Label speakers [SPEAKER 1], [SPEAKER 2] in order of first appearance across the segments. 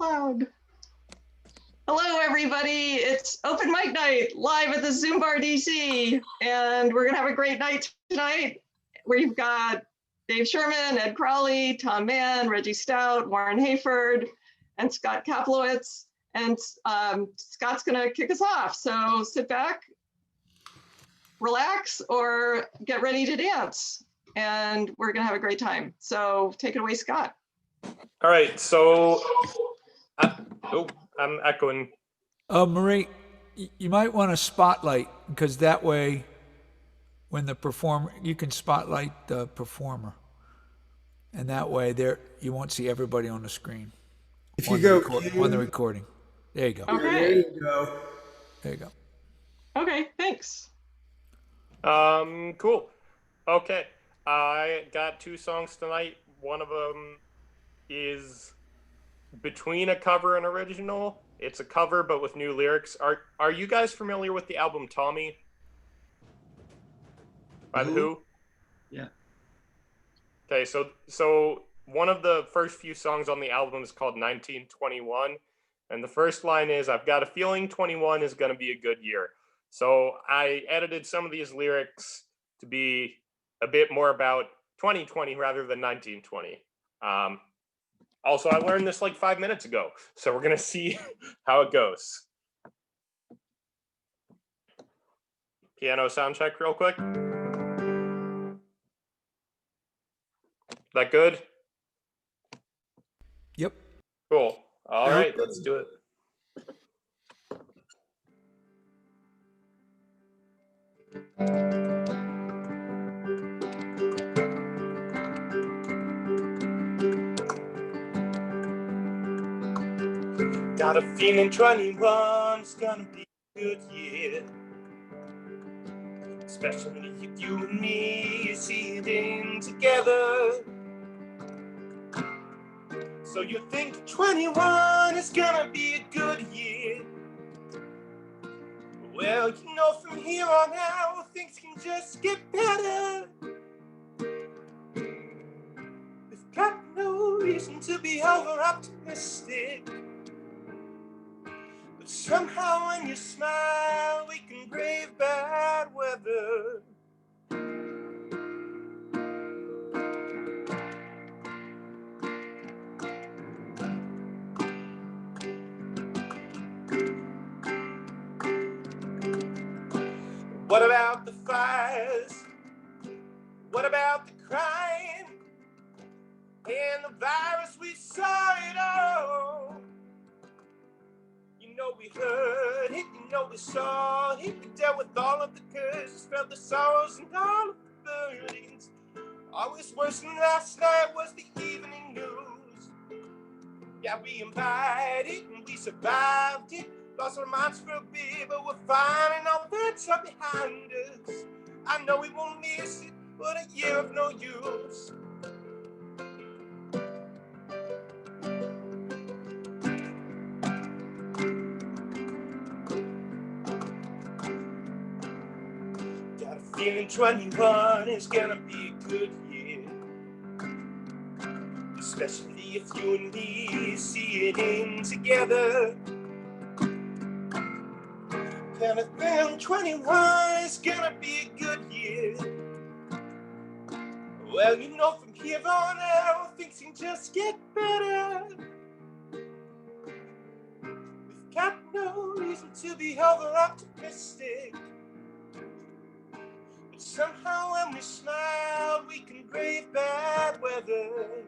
[SPEAKER 1] loud. Hello, everybody. It's open mic night live at the ZoomBarDC, and we're gonna have a great night tonight. We've got Dave Sherman, Ed Crowley, Tom Mann, Reggie Stout, Warren Hayford, and Scott Kaplowitz. And Scott's gonna kick us off. So sit back, relax, or get ready to dance. And we're gonna have a great time. So take it away, Scott.
[SPEAKER 2] All right, so I'm echoing.
[SPEAKER 3] Marie, you might want to spotlight, because that way, when the performer, you can spotlight the performer, and that way you won't see everybody on the screen.
[SPEAKER 4] If you go
[SPEAKER 3] on the recording, there you go.
[SPEAKER 1] Okay.
[SPEAKER 4] There you go.
[SPEAKER 3] There you go.
[SPEAKER 1] Okay, thanks.
[SPEAKER 2] Cool. Okay, I got 2 songs tonight. One of them is between a cover and original. It's a cover but with new lyrics. Are you guys familiar with the album Tommy by The Who?
[SPEAKER 4] Yeah.
[SPEAKER 2] Okay, so one of the first few songs on the album is called 1921, and the first line is, "I've got a feeling 21 is going to be a good year." So I edited some of these lyrics to be a bit more about 2020 rather than 1920. Also, I learned this like 5 minutes ago, so we're gonna see how it goes. Piano sound check real quick. That good?
[SPEAKER 3] Yep.
[SPEAKER 2] Cool. All right, let's do it. Got a feeling 21's gonna be a good year, especially if you and me are sitting together. So you think 21 is gonna be a good year? Well, you know, from here on out, things can just get better. We've got no reason to be over optimistic, but somehow when you smile, we can brave bad weather. What about the fires? What about the crime? And the virus, we saw it all. You know we heard it, you know we saw it. We dealt with all of the curses, felt the sorrows and all of the burdens. Always worse than last night was the evening news. Yeah, we imbibed it and we survived it. Lost our minds for a bit, but we're fine and all that's up behind us. I know we won't miss it, but a year of no use. Got a feeling 21 is gonna be a good year, especially if you and me see it in together. And I think 21 is gonna be a good year. Well, you know, from here on out, things can just get better. We've got no reason to be over optimistic, but somehow when we smile, we can brave bad weather.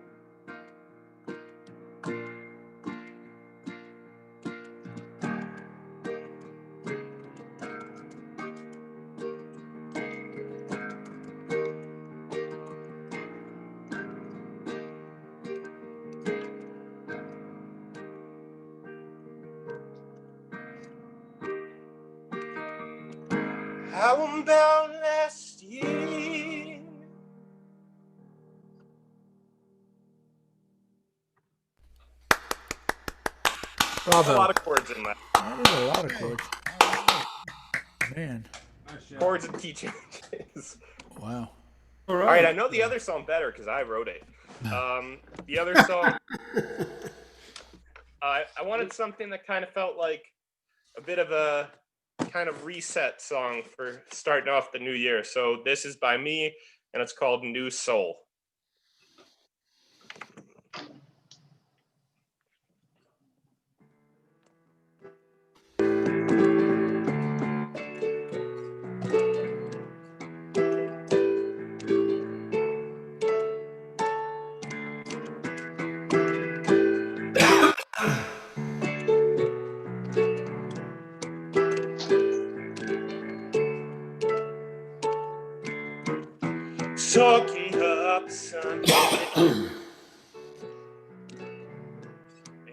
[SPEAKER 2] How about last year?
[SPEAKER 3] Bravo.
[SPEAKER 2] A lot of chords in that.
[SPEAKER 3] That is a lot of chords. Man.
[SPEAKER 2] Chords and key changes.
[SPEAKER 3] Wow.
[SPEAKER 2] All right, I know the other song better because I wrote it. The other song I wanted something that kind of felt like a bit of a kind of reset song for starting off the new year. So this is by me, and it's called New Soul. Talking up the sun.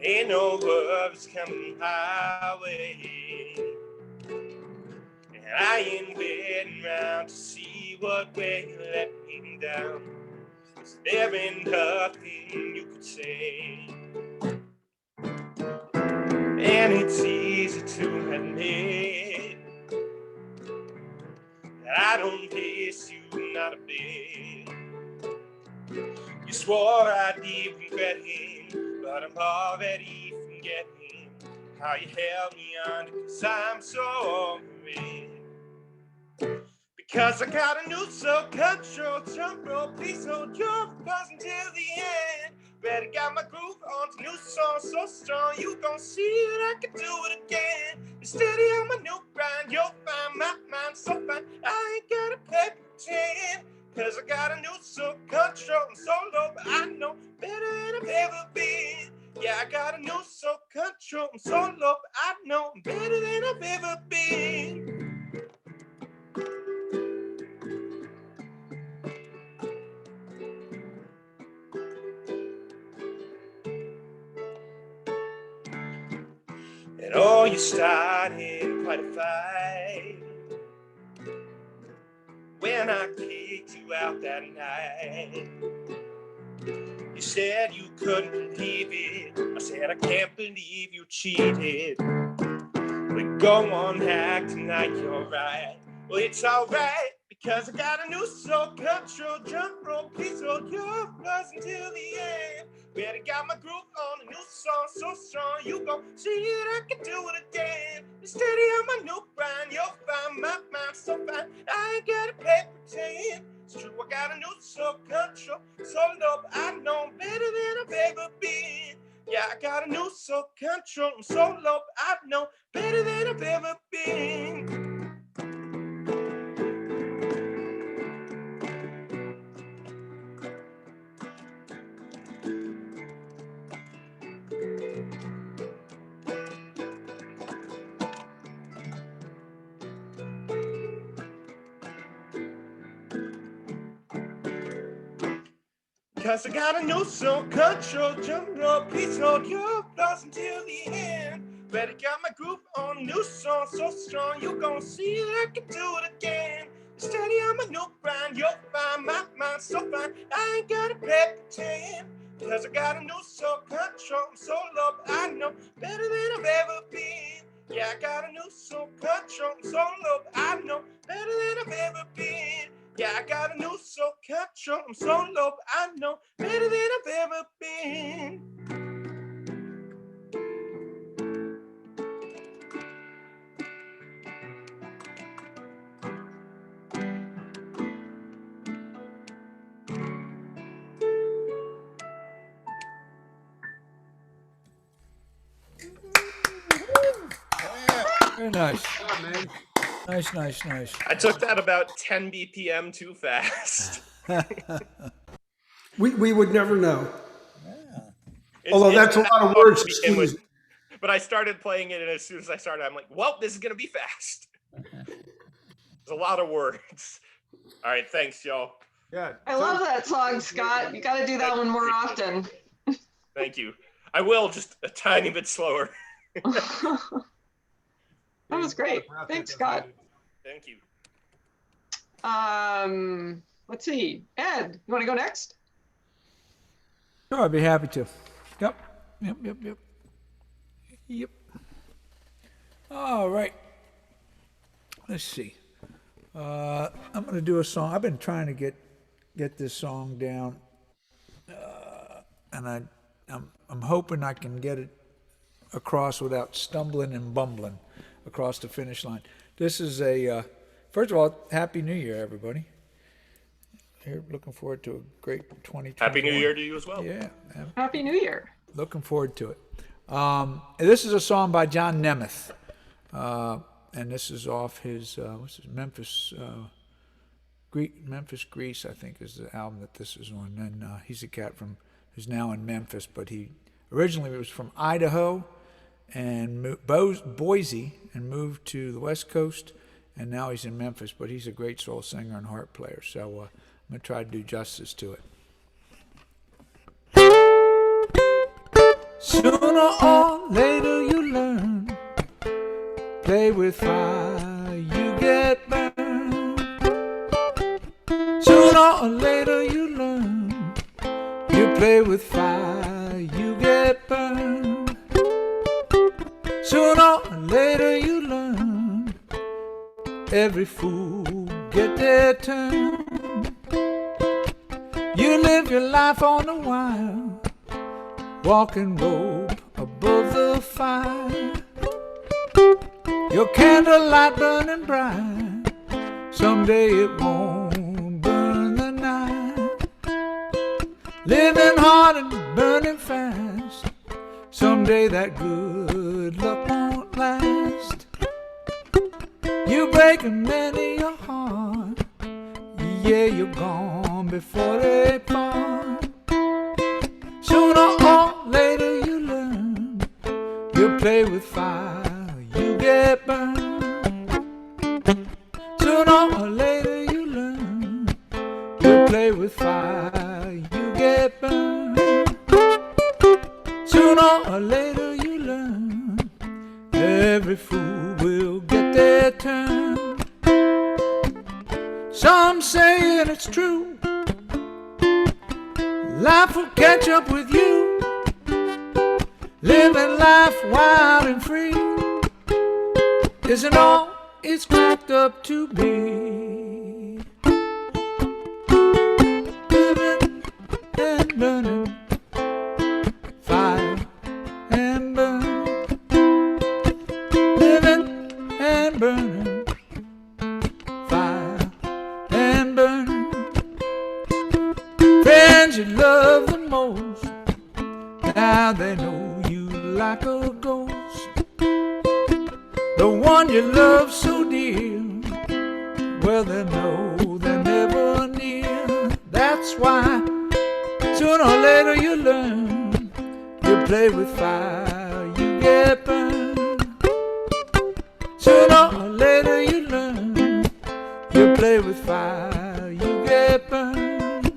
[SPEAKER 2] Ain't no words coming my way. And I ain't waiting around to see what way you let me down. 'Cause there ain't nothing you could say. And it's easy to admit that I don't miss you not a bit. You swore I'd be regretting, but I'm already forgetting how you held me under, 'cause I'm so worried. Because I got a new soul control, jump rope, please hold your applause until the end. Better got my groove on the new song so strong, you gon' see that I can do it again. Be steady on my new grind, you'll find my mind so fine, I ain't gotta play pretend. 'Cause I got a new soul control, I'm so low, but I know better than I've ever been. Yeah, I got a new soul control, I'm so low, but I know I'm better than I've ever been. And oh, you started quite a fight when I kicked you out that night. You said you couldn't believe it. I said I can't believe you cheated. But go on, acting like you're right. Well, it's alright, because I got a new soul control, jump rope, please hold your applause until the end. Better got my groove on a new song so strong, you gon' see it, I can do it again. Be steady on my new grind, you'll find my mind so fine, I ain't gotta play pretend. It's true, I got a new soul control, so low, but I know I'm better than I've ever been. Yeah, I got a new soul control, I'm so low, but I know better than I've ever been. Cause I got a new soul control, jump rope, please hold your applause until the end. Better got my groove on a new song so strong, you gon' see that I can do it again. Steady on my new grind, you'll find my mind so fine, I ain't gotta play pretend. Cause I got a new soul control, I'm so low, but I know better than I've ever been. Yeah, I got a new soul control, I'm so low, but I know better than I've ever been. Yeah, I got a new soul control, I'm so low, but I know better than I've ever been.
[SPEAKER 3] Very nice.
[SPEAKER 4] Oh, man.
[SPEAKER 3] Nice.
[SPEAKER 2] I took that about 10 BPM too fast.
[SPEAKER 4] We would never know.
[SPEAKER 2] It's-
[SPEAKER 4] Although
[SPEAKER 2] it's
[SPEAKER 4] that's a
[SPEAKER 2] not
[SPEAKER 4] lot of
[SPEAKER 2] fun
[SPEAKER 4] words
[SPEAKER 2] to
[SPEAKER 4] to
[SPEAKER 2] begin with,
[SPEAKER 4] squeeze.
[SPEAKER 2] but I started playing it, and as soon as I started, I'm like, well, this is going to be fast. There's a lot of words. All right, thanks, y'all.
[SPEAKER 4] Yeah.
[SPEAKER 1] I love that song, Scott. You got to do that one more often.
[SPEAKER 2] Thank you. I will, just a tiny bit slower.
[SPEAKER 1] That was great. Thanks, Scott.
[SPEAKER 2] Thank you.
[SPEAKER 1] Let's see. Ed, you want to go next?
[SPEAKER 3] Sure, I'd be happy to. Yep. All right. Let's see. I'm going to do a song. I've been trying to get this song down, and I'm hoping I can get it across without stumbling and bumbling across the finish line. This is first of all, Happy New Year, everybody. Here, looking forward to a great 2020.
[SPEAKER 2] Happy New Year to you as well.
[SPEAKER 3] Yeah.
[SPEAKER 1] Happy New Year.
[SPEAKER 3] Looking forward to it. This is a song by John Nemeth. And this is off his, Memphis, Grease, I think, is the album that this is on. And he's a cat who's now in Memphis, but he originally was from Idaho and Boise, and moved to the West Coast, and now he's in Memphis. But he's a great soul singer and harp player. So I'm gonna try to do justice to it. Sooner or later you learn, play with fire, you get burned. Sooner or later you learn, you play with fire, you get burned. Sooner or later you learn, every fool get their turn. You live your life on the wire, walking rope above the fire. Your candlelight burning bright, someday it won't burn the night. Living hard and burning fast, someday that good luck won't last. You breaking many a heart, yeah, you're gone before they part. Sooner or later you learn, you play with fire, you get burned. Sooner or later you learn, you play with fire, you get burned. Sooner or later you learn, every fool will get their turn. Some saying it's true, life will catch up with you. Living life wild and free isn't all it's cracked up to be. Living and burning, fire and burn. Living and burning, fire and burn. Friends you love the most, now they know you like a ghost. The one you love so dear, well they know they're never near. That's why sooner or later you learn, you play with fire, you get burned. Sooner or later you learn, you play with fire, you get burned.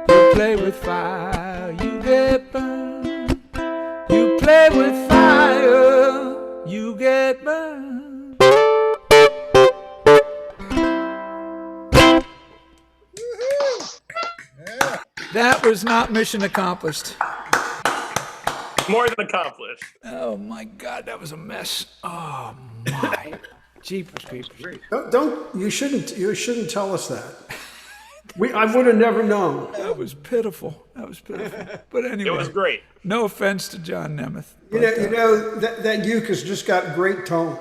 [SPEAKER 3] You play with fire, you get burned. You play with fire, you get burned. That was not mission accomplished.
[SPEAKER 2] More than accomplished.
[SPEAKER 3] Oh my God, that was a mess. Oh my, jeepers creepers.
[SPEAKER 4] You shouldn't tell us that. I would have never known.
[SPEAKER 3] That was pitiful. But anyway,
[SPEAKER 2] It was great.
[SPEAKER 3] No offense to John Nemeth.
[SPEAKER 4] You know that uke has just got great tone.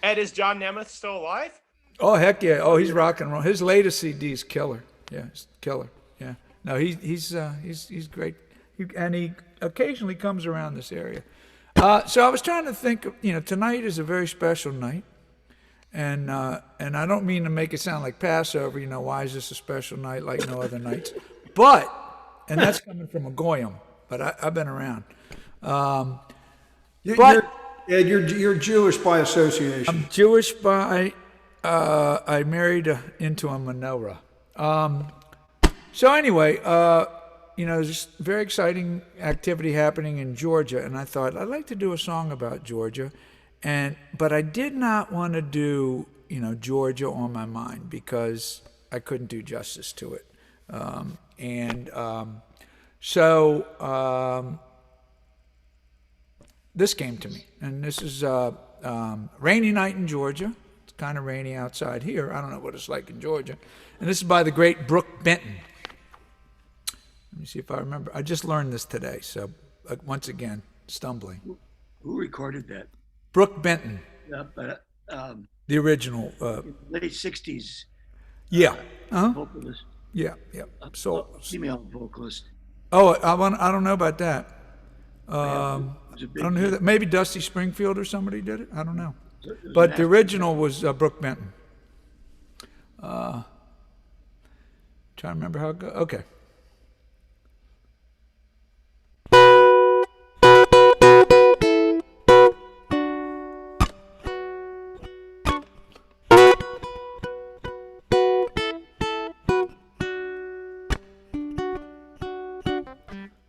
[SPEAKER 2] Ed, is John Nemeth still alive?
[SPEAKER 3] Oh heck yeah! Oh, he's rock and roll. His latest CD is killer. Yeah, it's killer. Yeah. No, he's great. And he occasionally comes around this area. So I was trying to think. Tonight is a very special night, and I don't mean to make it sound like Passover. Why is this a special night like no other nights? But, and that's coming from a goyim. But I've been around.
[SPEAKER 4] You're Jewish by association.
[SPEAKER 3] I'm Jewish by. I married into a menorah. So anyway, there's this very exciting activity happening in Georgia, and I thought I'd like to do a song about Georgia, but I did not want to do Georgia on my mind because I couldn't do justice to it, so this came to me, and this is Rainy Night in Georgia. It's kind of rainy outside here. I don't know what it's like in Georgia, and this is by the great Brooke Benton. Let me see if I remember. I just learned this today, so once again, stumbling.
[SPEAKER 5] Who recorded that?
[SPEAKER 3] Brooke Benton,
[SPEAKER 5] But
[SPEAKER 3] the original.
[SPEAKER 5] late 60s
[SPEAKER 3] Yeah. Uh-huh.
[SPEAKER 5] vocalist,
[SPEAKER 3] Yeah. Yeah. So,
[SPEAKER 5] female vocalist.
[SPEAKER 3] oh, I don't know about that.
[SPEAKER 5] Was a
[SPEAKER 3] I
[SPEAKER 5] big
[SPEAKER 3] don't know who
[SPEAKER 5] hit.
[SPEAKER 3] that. Maybe Dusty Springfield or somebody did it. I don't know.
[SPEAKER 5] It was
[SPEAKER 3] But
[SPEAKER 5] an
[SPEAKER 3] the original was Brooke Benton. Trying to remember how it goes. Okay.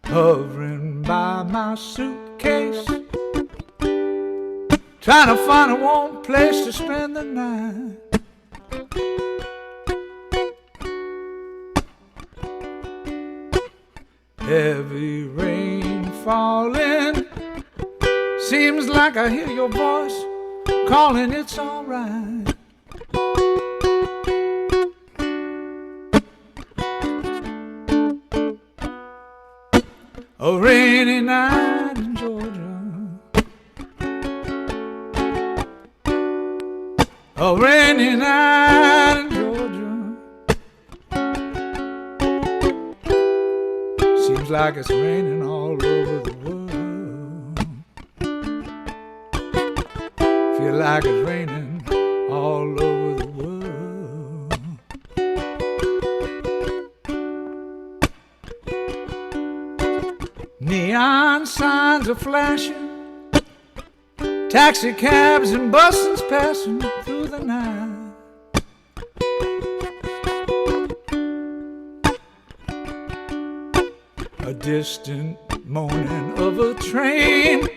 [SPEAKER 3] Hovering by my suitcase, trying to find a warm place to spend the night. Heavy rain falling, seems like I hear your voice calling, it's alright. A rainy night in Georgia, a rainy night in Georgia. Seems like it's raining all over the world. Feel like it's raining all over the world. Neon signs are flashing, taxi cabs and buses passing through the night. A distant moaning of a train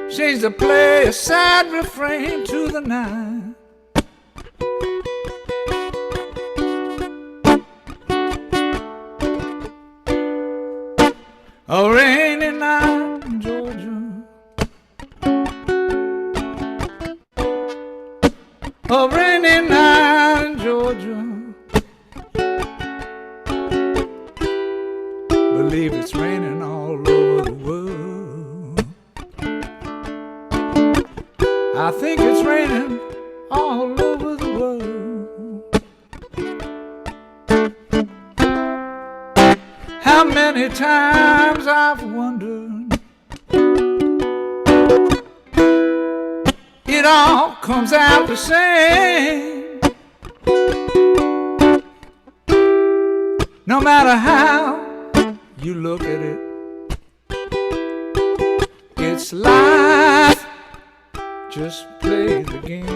[SPEAKER 3] seems to play a sad refrain to the night. A rainy night in Georgia, a rainy night in Georgia. Believe it's raining all over the world. I think it's raining all over the world. How many times I've wondered, it all comes out the same. No matter how you look at it, it's life, just play the game.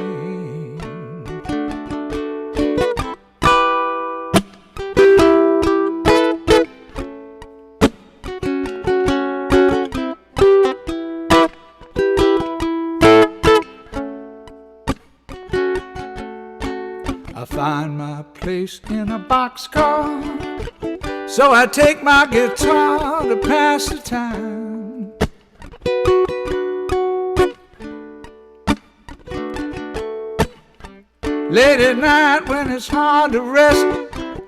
[SPEAKER 3] I find my place in a boxcar, so I take my guitar to pass the time. Late at night when it's hard to rest,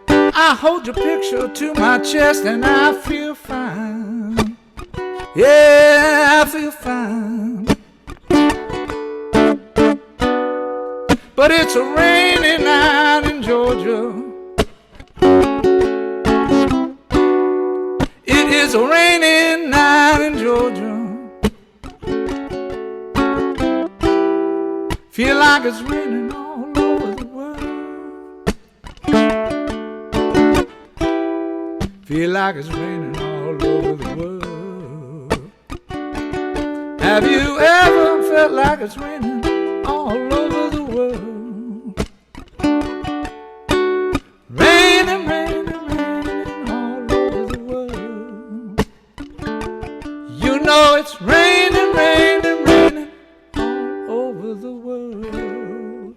[SPEAKER 3] I hold your picture to my chest and I feel fine. Yeah, I feel fine. But it's a rainy night in Georgia. It is a rainy night in Georgia. Feel like it's raining all over the world. Feel like it's raining all over the world. Have you ever felt like it's raining all over the world? Raining, raining, raining all over the world. You know it's raining, raining, raining all over the world.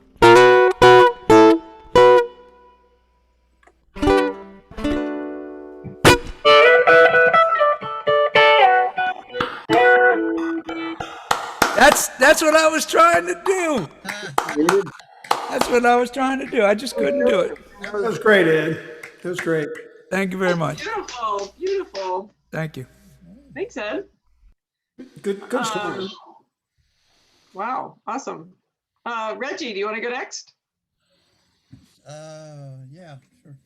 [SPEAKER 3] That's what I was trying to do. That's what I was trying to do. I just couldn't do it.
[SPEAKER 4] That was great, Ed. That was great.
[SPEAKER 3] Thank you very much.
[SPEAKER 1] Beautiful, beautiful.
[SPEAKER 3] Thank you.
[SPEAKER 1] Thanks, Ed.
[SPEAKER 4] Good story.
[SPEAKER 1] Wow, awesome. Reggie, do you want to go next?
[SPEAKER 6] Yeah, sure.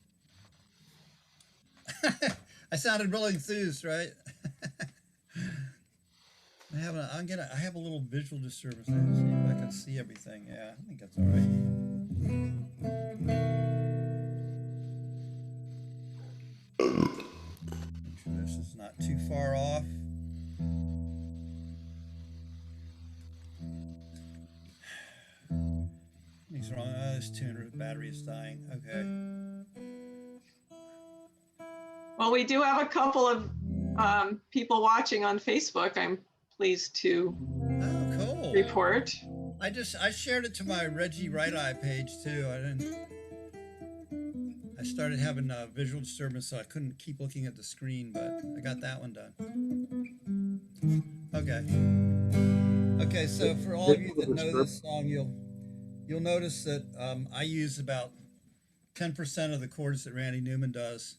[SPEAKER 6] I sounded really enthused, right? I have a little visual disturbance. I have to see if I can see everything. Yeah, I think that's all right. Make sure this is not too far off. Something's wrong. Oh, this tuner battery is dying. Okay.
[SPEAKER 1] Well, we do have a couple of people watching on Facebook. I'm pleased to
[SPEAKER 6] Oh, cool.
[SPEAKER 1] report.
[SPEAKER 6] I shared it to my Reggie Right Eye page too. I started having visual disturbance, so I couldn't keep looking at the screen, but I got that one done. Okay. Okay, so for all of you that know this song, you'll notice that I use about 10% of the chords that Randy Newman does.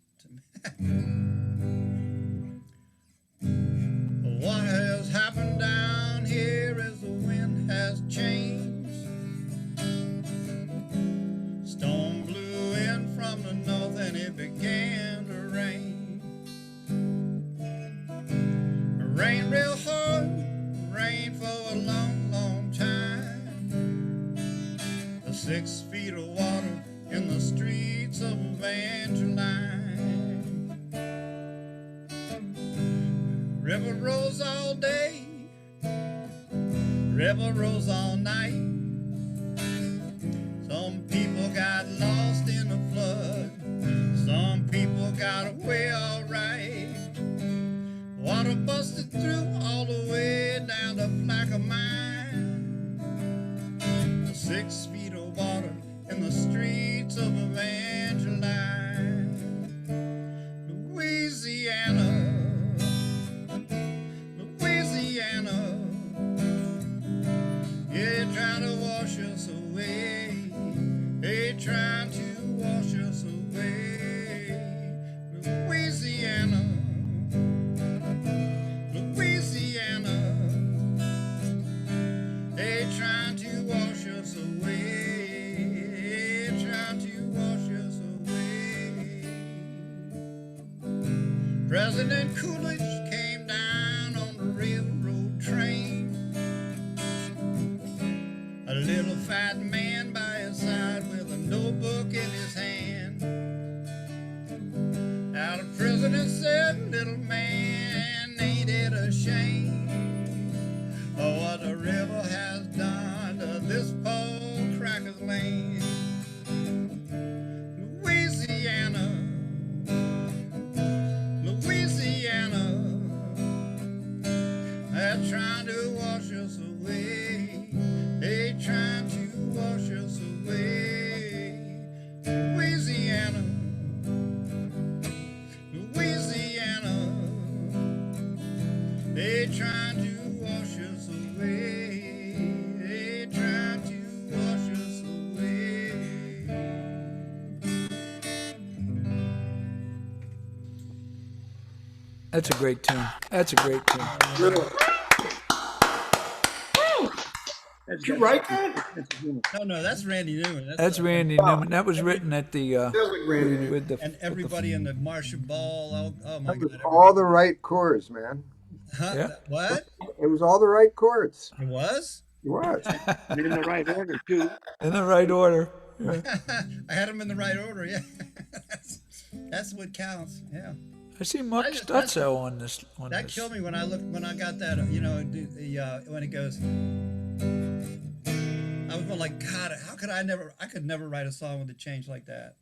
[SPEAKER 6] What has happened down here is the wind has changed. Storm blew in from the north and it began to rain. Rain real hard, rain for a long, long time. 6 feet of water in the streets of Evangeline. River rolls all day, river rolls all night. Some people got lost in the flood, some people got away all right. Water busted through all the way down to Plaquemine. 6 feet of water in the streets of Evangeline. Louisiana, yeah, trying to wash us away. They trying to wash us away. Louisiana, they trying to wash us away. Trying to wash us away. President Coolidge came down on the railroad train. A little fat man by his side with a notebook in his hand. Now the president said, little man, ain't it a shame what the river has done to this poor cracker's land. Louisiana, they're trying to wash us away. They trying to wash us away. Louisiana, they trying to wash us away. They trying to wash us away.
[SPEAKER 3] That's a great tune. That's a great tune.
[SPEAKER 4] Really? Did you write that?
[SPEAKER 6] No, that's Randy Newman.
[SPEAKER 3] That's Randy Newman. That was written at the
[SPEAKER 4] Sounds like Randy Newman.
[SPEAKER 3] with the
[SPEAKER 6] And everybody in the Marshall Ball. Oh my
[SPEAKER 7] That was
[SPEAKER 6] God.
[SPEAKER 7] all the right chords, man.
[SPEAKER 6] Huh?
[SPEAKER 3] Yeah.
[SPEAKER 6] What?
[SPEAKER 7] It was all the right chords.
[SPEAKER 6] It was?
[SPEAKER 7] It was.
[SPEAKER 5] And in the right order too.
[SPEAKER 3] in the right order. Yeah.
[SPEAKER 6] I had them in the right order, yeah. That's what counts, yeah.
[SPEAKER 3] I see Mark Stutzo on this.
[SPEAKER 6] That killed me when I got that, when it goes, I was going like, God, I could never write a song with a change like that.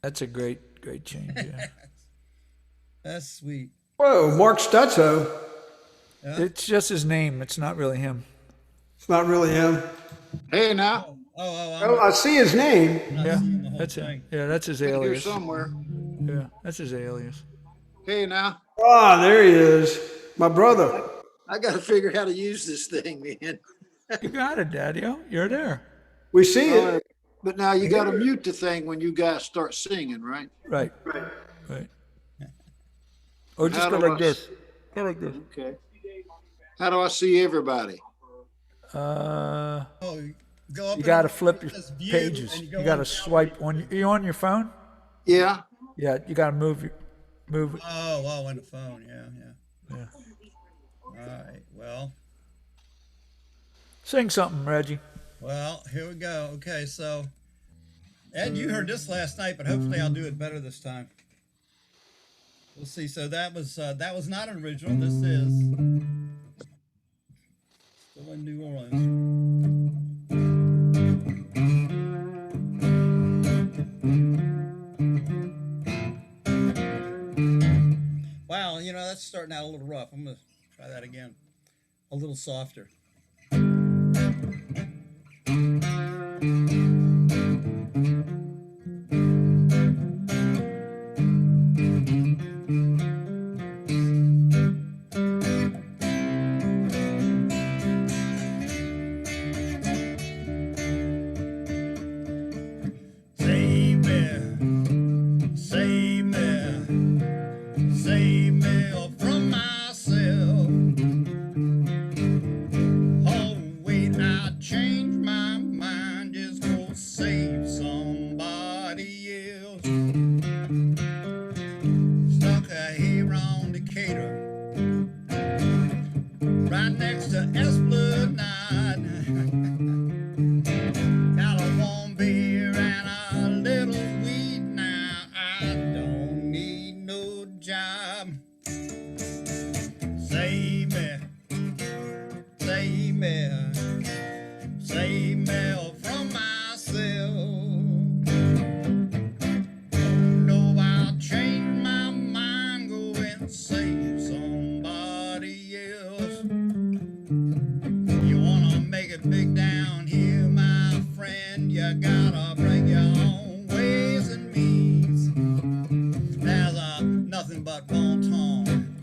[SPEAKER 3] That's a great change. Yeah.
[SPEAKER 6] That's sweet.
[SPEAKER 4] Whoa, Mark Stutzo.
[SPEAKER 6] Yeah.
[SPEAKER 3] It's just his name. It's not really him.
[SPEAKER 4] It's not really him.
[SPEAKER 7] Hey, now.
[SPEAKER 4] Oh, I see his name.
[SPEAKER 3] Yeah, that's it.
[SPEAKER 6] thing.
[SPEAKER 3] Yeah, that's his
[SPEAKER 7] Here
[SPEAKER 3] alias.
[SPEAKER 7] somewhere.
[SPEAKER 3] Yeah, that's his alias.
[SPEAKER 7] Hey, now.
[SPEAKER 4] Ah, there he is. My brother.
[SPEAKER 5] I got to figure how to use this thing, man.
[SPEAKER 3] You got it, Daddy-O. You're there.
[SPEAKER 4] We see it.
[SPEAKER 5] But now you got to mute the thing when you guys start singing, right?
[SPEAKER 3] Right. Or just
[SPEAKER 5] How
[SPEAKER 3] go
[SPEAKER 5] do
[SPEAKER 3] like
[SPEAKER 5] I-
[SPEAKER 3] this. Go like this.
[SPEAKER 5] Okay. How do I see everybody?
[SPEAKER 3] Uh,
[SPEAKER 6] Oh, go up.
[SPEAKER 3] you got to flip your
[SPEAKER 6] This view,
[SPEAKER 3] pages.
[SPEAKER 6] and
[SPEAKER 3] You
[SPEAKER 6] go
[SPEAKER 3] got
[SPEAKER 6] on
[SPEAKER 3] to
[SPEAKER 6] the
[SPEAKER 3] swipe on. You on your phone?
[SPEAKER 5] Yeah.
[SPEAKER 3] Yeah, you got to move it.
[SPEAKER 6] Oh, on the phone. Yeah.
[SPEAKER 3] Yeah.
[SPEAKER 6] All right.
[SPEAKER 3] Sing something, Reggie.
[SPEAKER 6] Well, here we go. Okay, so Ed, you heard this last night, but hopefully I'll do it better this time. We'll see. So that was not an original. This is still in New Orleans. Wow, that's starting out a little rough. I'm gonna try that again. A little softer. Save me from myself. Oh, wait, I changed my mind. Just go save somebody else. Stuck here on Decatur, right next to Esplanade. Got a warm beer and a little weed now. I don't need no job. Save me, save me, save me from myself. Oh no, I'll change my mind, go and save somebody else. You wanna make it big down here, my friend, you gotta bring your own ways and means. There's nothing but bon ton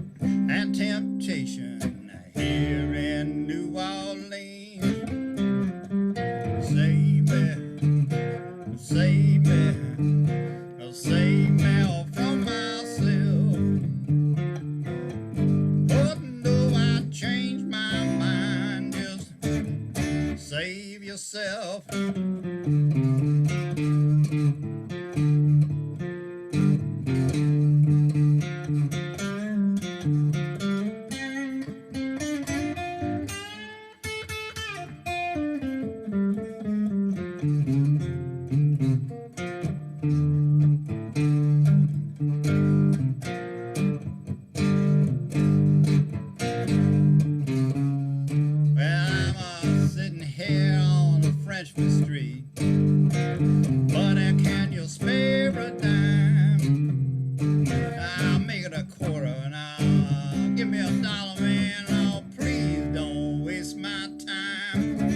[SPEAKER 6] and temptation here in New Orleans. Save me, save me, save me from myself. Oh no, I changed my mind, just save yourself. Well, I'm sitting here on a Frenchman Street. Buddy, can you spare a dime? I'll make it a quarter and I'll give me $1, man. Oh, please don't waste my time.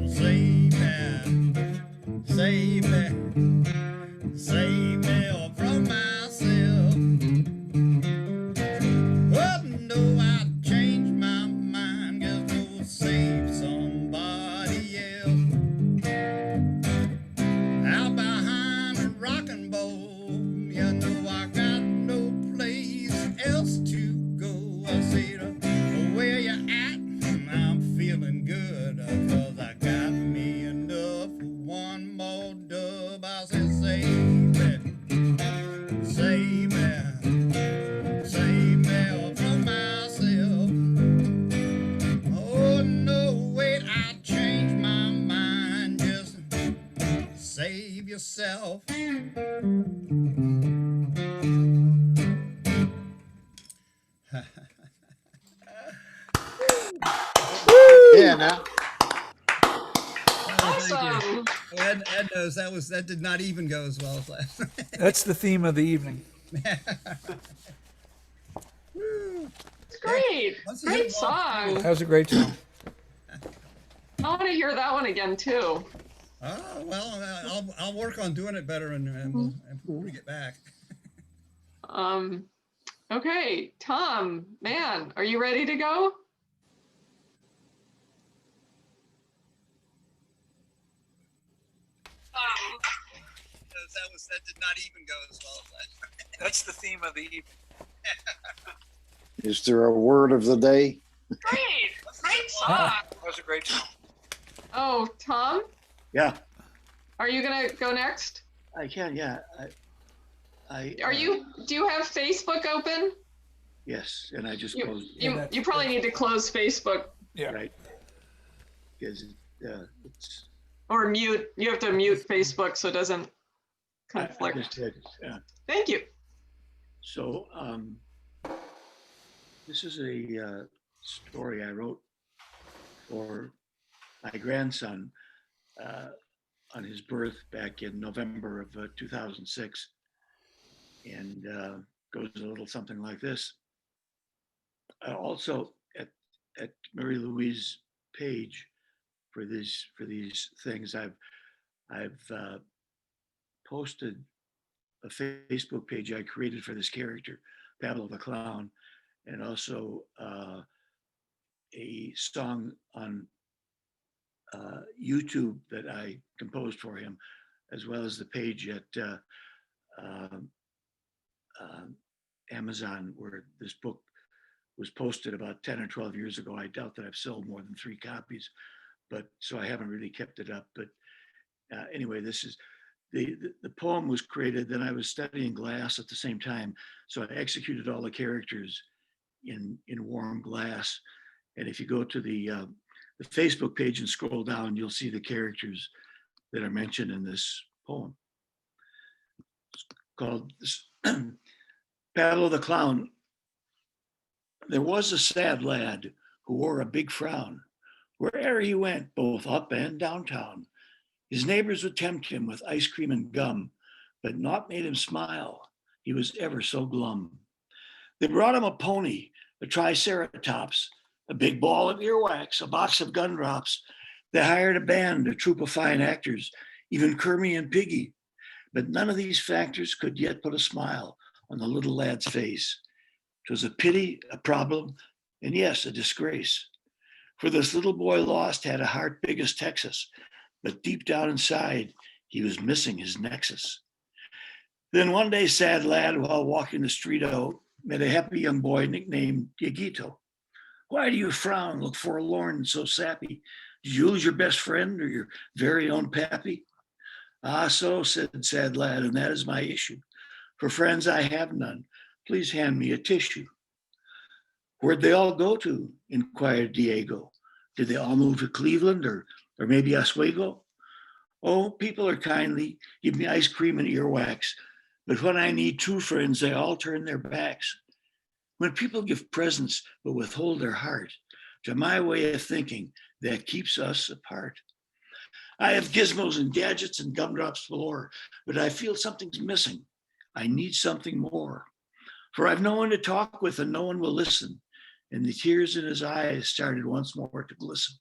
[SPEAKER 6] Save me, save me, save me from myself. Oh no, I changed my mind. Just go save somebody else. Out behind the rocking bowl, you know I got no place else to go. I say to where you at? I'm feeling good, 'cause I got me enough for one more dub. I say save me, save me, save me from myself. Oh no, wait, I changed my mind. Just save yourself.
[SPEAKER 5] Yeah, now.
[SPEAKER 1] Awesome.
[SPEAKER 6] Ed knows that did not even go as well as last night.
[SPEAKER 3] That's the theme of the evening.
[SPEAKER 1] It's great.
[SPEAKER 6] Once
[SPEAKER 1] Great
[SPEAKER 6] again,
[SPEAKER 1] song.
[SPEAKER 3] That was a great song.
[SPEAKER 1] I want to hear that one again too.
[SPEAKER 6] Oh, well, I'll work on doing it better and when we get back.
[SPEAKER 1] Okay, Tom, man, are you ready to go?
[SPEAKER 6] That did not even go as well as last night.
[SPEAKER 3] That's the theme of the evening.
[SPEAKER 5] Is there a word of the day?
[SPEAKER 1] Great song.
[SPEAKER 8] That was a great song.
[SPEAKER 1] Oh, Tom,
[SPEAKER 5] Yeah,
[SPEAKER 1] are you gonna go next?
[SPEAKER 5] I can. Yeah,
[SPEAKER 1] Do you have Facebook open?
[SPEAKER 5] Yes, and I just
[SPEAKER 1] You,
[SPEAKER 5] closed.
[SPEAKER 1] you probably need to close Facebook
[SPEAKER 3] Yeah.
[SPEAKER 5] Right. Because it's.
[SPEAKER 1] or mute. You have to mute Facebook so it doesn't
[SPEAKER 5] I
[SPEAKER 1] conflict.
[SPEAKER 5] just did. Yeah.
[SPEAKER 1] Thank you.
[SPEAKER 5] So this is a story I wrote for my grandson on his birth back in November of 2006, and goes a little something like this. Also, at Marie-Louise page for these things, I've posted a Facebook page I created for this character, Pablo the Clown, and also a song on YouTube that I composed for him, as well as the page at Amazon, where this book was posted about 10 or 12 years ago. I doubt that I've sold more than 3 copies, but so I haven't really kept it up. But anyway, this is the poem was created. Then I was studying glass at the same time, so I executed all the characters in warm glass. And if you go to the Facebook page and scroll down, you'll see the characters that are mentioned in this poem. It's called Pablo the Clown. There was a sad lad who wore a big frown where'er he went, both up and downtown. His neighbors would tempt him with ice cream and gum, but naught made him smile. He was ever so glum. They brought him a pony, a triceratops, a big ball of earwax, a box of gumdrops. They hired a band, a troupe of fine actors, even Kermie and Piggy. But none of these factors could yet put a smile on the little lad's face. 'Twas a pity, a problem, and yes, a disgrace. For this little boy lost had a heart big as Texas, but deep down inside, he was missing his nexus. Then one day, sad lad, while walking the street, met a happy young boy nicknamed Dieguito. Why do you frown, look forlorn and so sappy? Did you lose your best friend or your very own pappy? Ah, so, said sad lad, and that is my issue. For friends I have none. Please hand me a tissue. Where'd they all go to? Inquired Diego. Did they all move to Cleveland or maybe Oswego? Oh, people are kindly, give me ice cream and earwax, but when I need true friends, they all turn their backs. When people give presents but withhold their heart, to my way of thinking, that keeps us apart. I have gizmos and gadgets and gumdrops galore, but I feel something's missing. I need something more. For I've no one to talk with and no one will listen. And the tears in his eyes started once more to glisten.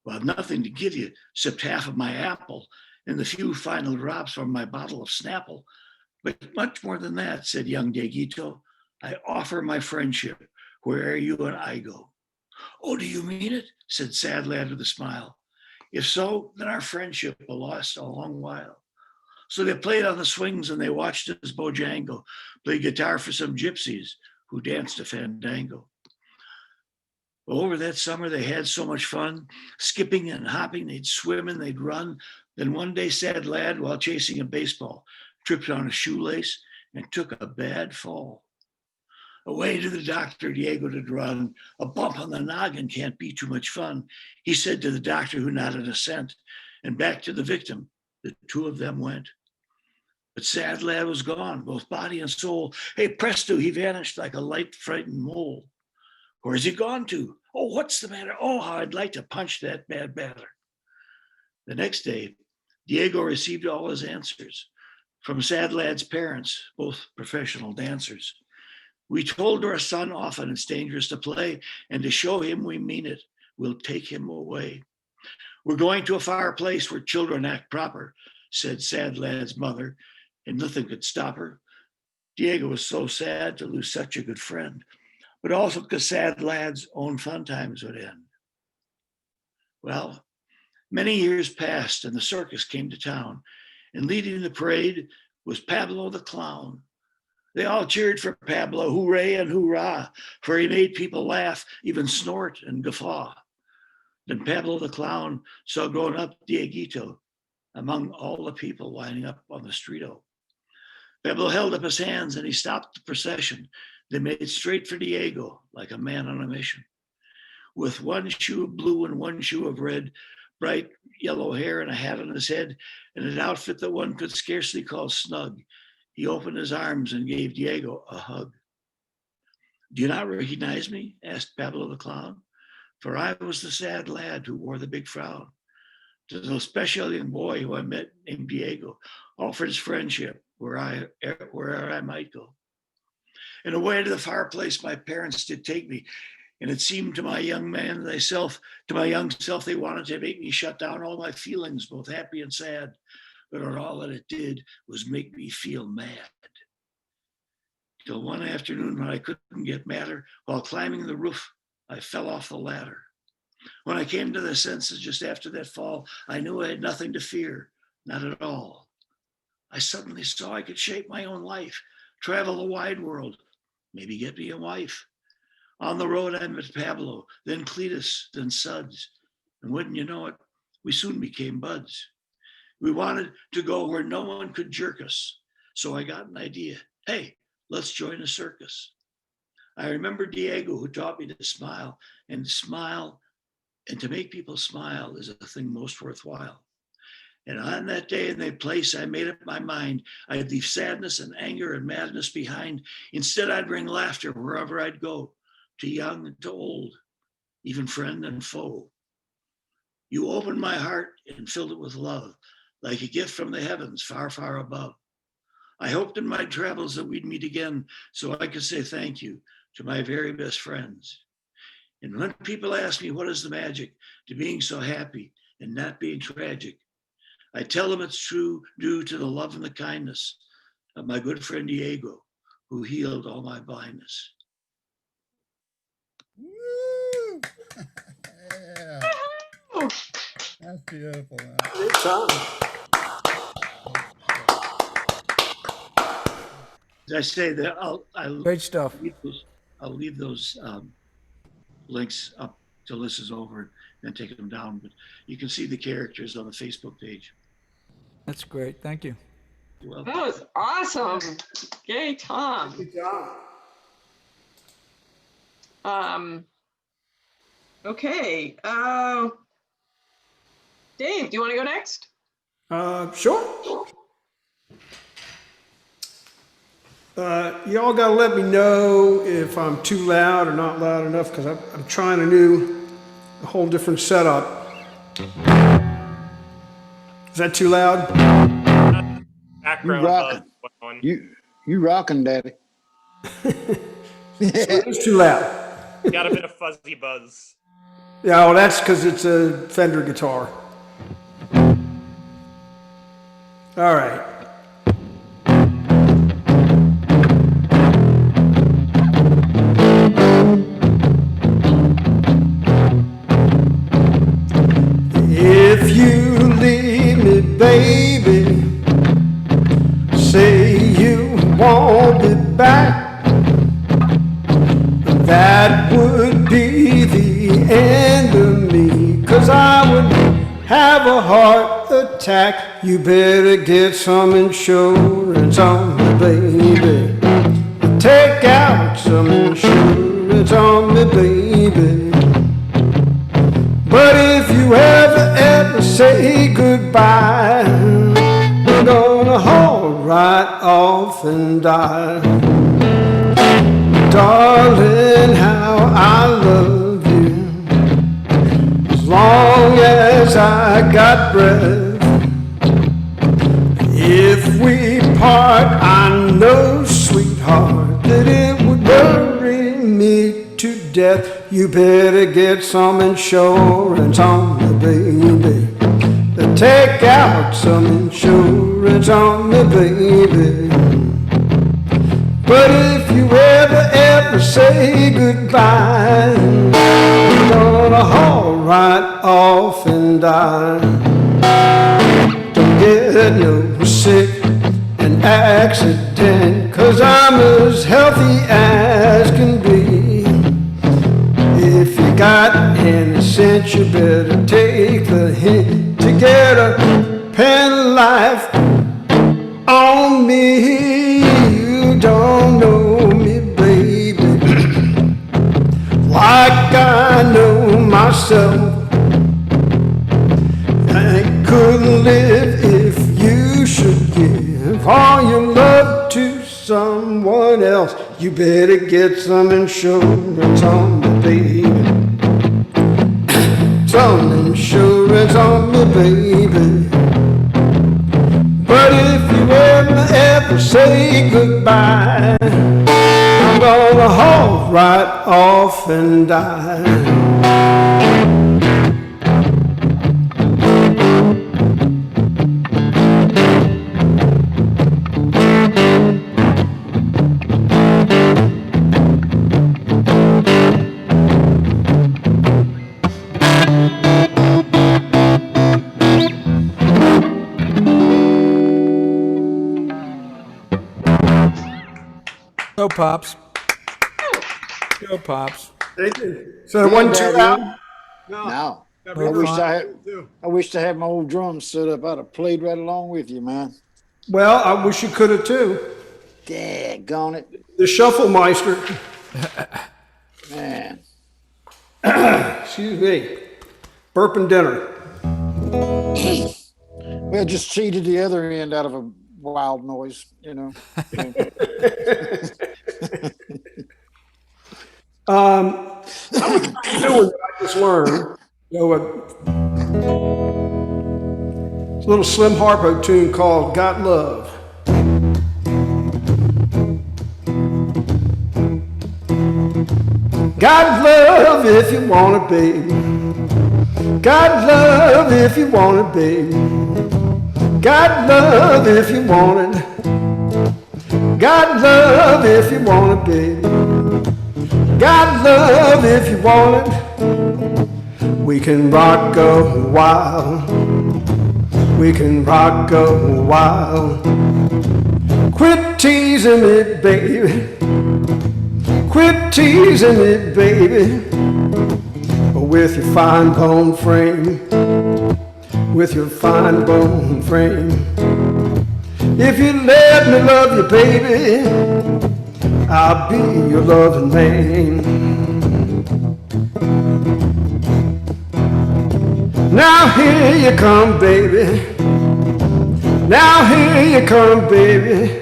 [SPEAKER 5] Well, I've nothing to give you except half of my apple and the few final drops from my bottle of Snapple. But much more than that, said young Dieguito, I offer my friendship where'er you and I go. Oh, do you mean it? Said sad lad with a smile. If so, then our friendship will last a long while. So they played on the swings and they watched as Bojango played guitar for some gypsies who danced a fandango. Over that summer, they had so much fun, skipping and hopping, they'd swim and they'd run. Then one day, sad lad, while chasing a baseball, tripped on a shoelace and took a bad fall. Away to the doctor, Diego did run. A bump on the noggin can't be too much fun, he said to the doctor who nodded assent, and back to the victim, the two of them went. But sad lad was gone, both body and soul. Hey, presto, he vanished like a light frightened mole. Where's he gone to? Oh, what's the matter? Oh, how I'd like to punch that bad batter. The next day, Diego received all his answers from sad lad's parents, both professional dancers. We told our son often it's dangerous to play, and to show him we mean it, we'll take him away. We're going to a far place where children act proper, said sad lad's mother, and nothing could stop her. Diego was so sad to lose such a good friend, but also because sad lad's own fun times would end. Well, many years passed and the circus came to town, and leading the parade was Pablo the Clown. They all cheered for Pablo, hooray and hoorah, for he made people laugh, even snort and guffaw. Then Pablo the clown saw grown up Dieguito among all the people lining up on the street-o. Pablo held up his hands and he stopped the procession. They made straight for Diego like a man on a mission. With one shoe of blue and one shoe of red, bright yellow hair and a hat on his head, and an outfit that one could scarcely call snug, he opened his arms and gave Diego a hug. "Do you not recognize me?" asked Pablo the clown. For I was the sad lad who wore the big frown. To the special young boy who I met named Diego, offered his friendship wherever I might go. And away to the far place my parents did take me, and it seemed to my young self, they wanted to make me shut down all my feelings, both happy and sad. But all that it did was make me feel mad. Till one afternoon when I couldn't get madder, while climbing the roof, I fell off the ladder. When I came to the senses just after that fall, I knew I had nothing to fear, not at all. I suddenly saw I could shape my own life, travel the wide world, maybe get me a wife. On the road, I met Pablo, then Cletus, then Suds. And wouldn't you know it, we soon became buds. We wanted to go where no one could jerk us. So I got an idea. Hey, let's join a circus. I remember Diego, who taught me to smile, and to make people smile is a thing most worthwhile. And on that day and that place, I made up my mind. I'd leave sadness and anger and madness behind. Instead, I'd bring laughter wherever I'd go, to young and to old, even friend and foe. You opened my heart and filled it with love, like a gift from the heavens, far, far above. I hoped in my travels that we'd meet again so I could say thank you to my very best friends. And when people ask me what is the magic to being so happy and not being tragic, I tell them it's true due to the love and the kindness of my good friend Diego, who healed all my blindness.
[SPEAKER 6] Woo! Yeah. That's beautiful, man.
[SPEAKER 4] Great song.
[SPEAKER 5] As I say that
[SPEAKER 3] Great stuff.
[SPEAKER 5] I'll leave those links up till this is over and take them down, but you can see the characters on the Facebook page.
[SPEAKER 3] That's great. Thank you.
[SPEAKER 5] You're welcome.
[SPEAKER 1] That was awesome. Yay, Tom.
[SPEAKER 4] Good job.
[SPEAKER 1] Okay. Dave, do you want to go next?
[SPEAKER 4] Sure. Y'all gotta let me know if I'm too loud or not loud enough, because I'm trying a whole different setup. Is that too loud?
[SPEAKER 2] Background
[SPEAKER 7] You
[SPEAKER 2] buzz
[SPEAKER 7] rocking.
[SPEAKER 2] going on.
[SPEAKER 7] You rocking, Daddy.
[SPEAKER 4] It's too loud.
[SPEAKER 2] Got a bit of fuzzy buzz.
[SPEAKER 4] Yeah, well, that's because it's a Fender guitar. All right. If you leave me, baby, say you won't be back, that would be the end of me, 'cause I would have a heart attack. You better get some insurance on me, baby. Take out some insurance on me, baby. But if you ever say goodbye, I'm gonna haul right off and die. Darling, how I love you. As long as I got breath. If we part, I know, sweetheart, that it would worry me to death. You better get some insurance on me, baby. Take out some insurance on me, baby. But if you ever say goodbye, I'm gonna haul right off and die. Don't get no sick an accident, 'cause I'm as healthy as can be. If you got any cents, you better take the hint to get a pen life on me. You don't know me, baby, like I know myself. I couldn't live if you should give all your love to someone else. You better get some insurance on me, baby. Some insurance on me, baby. But if you ever say goodbye, I'm gonna haul right off and die.
[SPEAKER 3] Go, Pops. Go, Pops.
[SPEAKER 4] So
[SPEAKER 7] Yeah,
[SPEAKER 4] 1, 2
[SPEAKER 7] Daddy.
[SPEAKER 4] out.
[SPEAKER 7] No.
[SPEAKER 3] We're
[SPEAKER 7] I wish I had my old drums set up. I'd have played right along with you, man.
[SPEAKER 4] Well, I wish you could have too.
[SPEAKER 7] Daggone it.
[SPEAKER 4] The Shufflemeister.
[SPEAKER 7] Man.
[SPEAKER 4] Excuse me. Burping dinner.
[SPEAKER 7] Well, just cheated the other end out of a wild noise, you know.
[SPEAKER 4] I'm going to do what I just learned. You know, it's a little Slim Harpo tune called Got Love. Got love if you want it, baby. Got love if you want it, baby. Got love if you want it. Got love if you want it, baby. Got love if you want it. We can rock a while. We can rock a while. Quit teasing me, baby. Quit teasing me, baby. With your fine bone frame. With your fine bone frame. If you let me love you, baby, I'll be your loving man. Now here you come, baby. Now here you come, baby.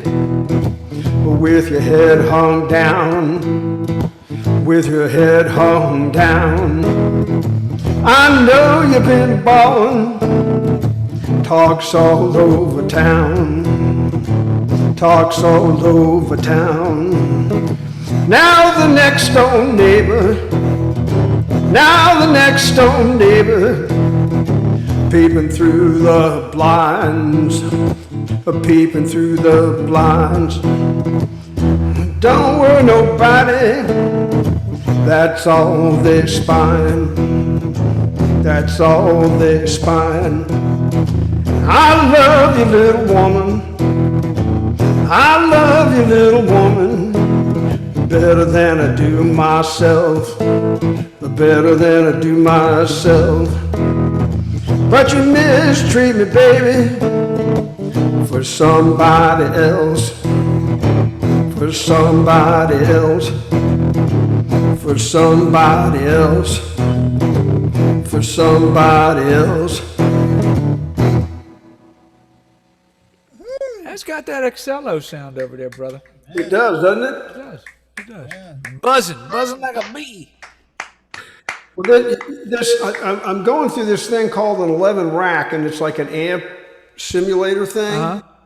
[SPEAKER 4] With your head hung down. With your head hung down. I know you've been ballin'. Talks all over town. Talks all over town. Now the next door neighbor. Now the next door neighbor. Peeping through the blinds. Peeping through the blinds. Don't worry nobody. That's all they're spying. That's all they're spying. I love you, little woman. I love you, little woman. Better than I do myself. Better than I do myself. But you mistreat me, baby. For somebody else. For somebody else. For somebody else. For somebody else.
[SPEAKER 3] It's got that Excello sound over there, brother.
[SPEAKER 4] It does, doesn't it?
[SPEAKER 3] It does. It does. Buzzing like a bee.
[SPEAKER 4] Well, I'm going through this thing called an 11 rack, and it's like an amp simulator thing.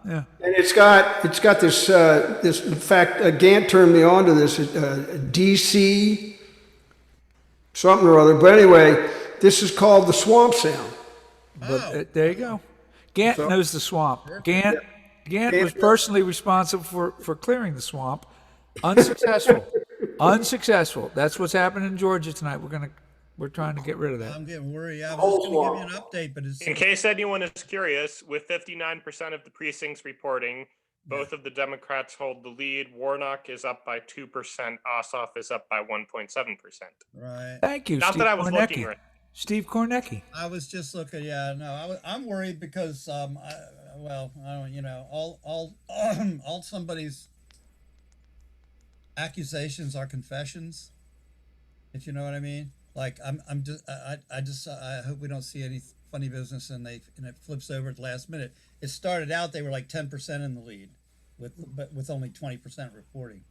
[SPEAKER 3] Yeah.
[SPEAKER 4] And it's got this. In fact, Gantt turned me on to this DC something or other. But anyway, this is called the Swamp Sound.
[SPEAKER 3] But there you go. Gantt knows the swamp. Gantt was personally responsible for clearing the swamp. Unsuccessful. Unsuccessful. That's what's happening in Georgia tonight. We're trying to get rid of that.
[SPEAKER 6] I'm getting worried. I was going to give you an update, but it's
[SPEAKER 2] In case anyone is curious, with 59% of the precincts reporting, both of the Democrats hold the lead. Warnock is up by 2%. Ossoff is up by 1.7%.
[SPEAKER 6] right.
[SPEAKER 3] Thank you,
[SPEAKER 2] Not
[SPEAKER 3] Steve
[SPEAKER 2] that I was
[SPEAKER 3] Warnecki.
[SPEAKER 2] looking right.
[SPEAKER 3] Steve Kornacki.
[SPEAKER 6] I was just looking. Yeah, no, I'm worried because I don't, all somebody's accusations are confessions. If you know what I mean. Like I hope we don't see any funny business and it flips over at the last minute. It started out they were like 10% in the lead, with only 20% reporting.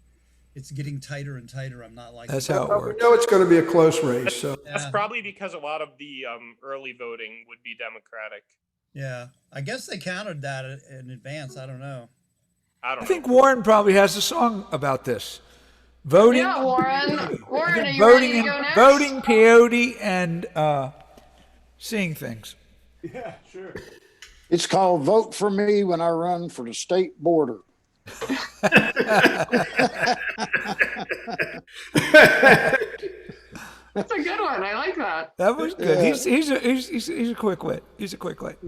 [SPEAKER 6] It's getting tighter and tighter. I'm not liking.
[SPEAKER 3] That's how it
[SPEAKER 4] We
[SPEAKER 3] works.
[SPEAKER 4] know it's going to be a close race. So
[SPEAKER 2] That's probably because a lot of the early voting would be Democratic.
[SPEAKER 6] Yeah, I guess they counted that in advance. I don't know.
[SPEAKER 3] I think Warren probably has a song about this. Voting.
[SPEAKER 1] Yeah, Warren. Warren, are you
[SPEAKER 3] voting,
[SPEAKER 1] ready to go next?
[SPEAKER 3] voting, peyote, and seeing things.
[SPEAKER 2] Yeah, sure.
[SPEAKER 7] It's called Vote for Me When I Run for the State Border.
[SPEAKER 1] That's a good one. I like that.
[SPEAKER 3] That was good.
[SPEAKER 7] Yeah.
[SPEAKER 3] He's a quick wit. He's a quick wit.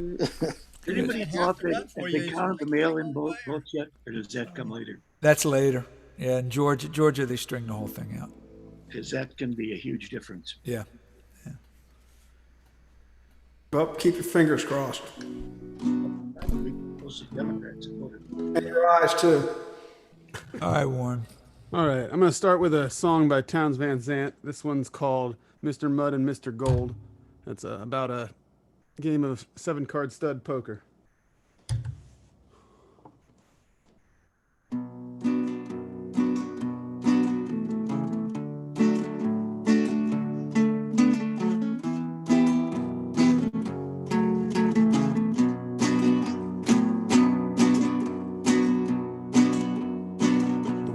[SPEAKER 5] Anybody thought that have they counted the mail-in votes yet, or does that come later?
[SPEAKER 3] That's later. Yeah, in Georgia, they string the whole thing out.
[SPEAKER 5] Because that can be a huge difference.
[SPEAKER 3] Yeah.
[SPEAKER 4] well, keep your fingers crossed.
[SPEAKER 5] Most of the Democrats voted.
[SPEAKER 4] And your eyes too.
[SPEAKER 3] All right, Warren.
[SPEAKER 8] All right, I'm going to start with a song by Townes Van Zandt. This one's called Mr. Mud and Mr. Gold. It's about a game of 7-card stud poker.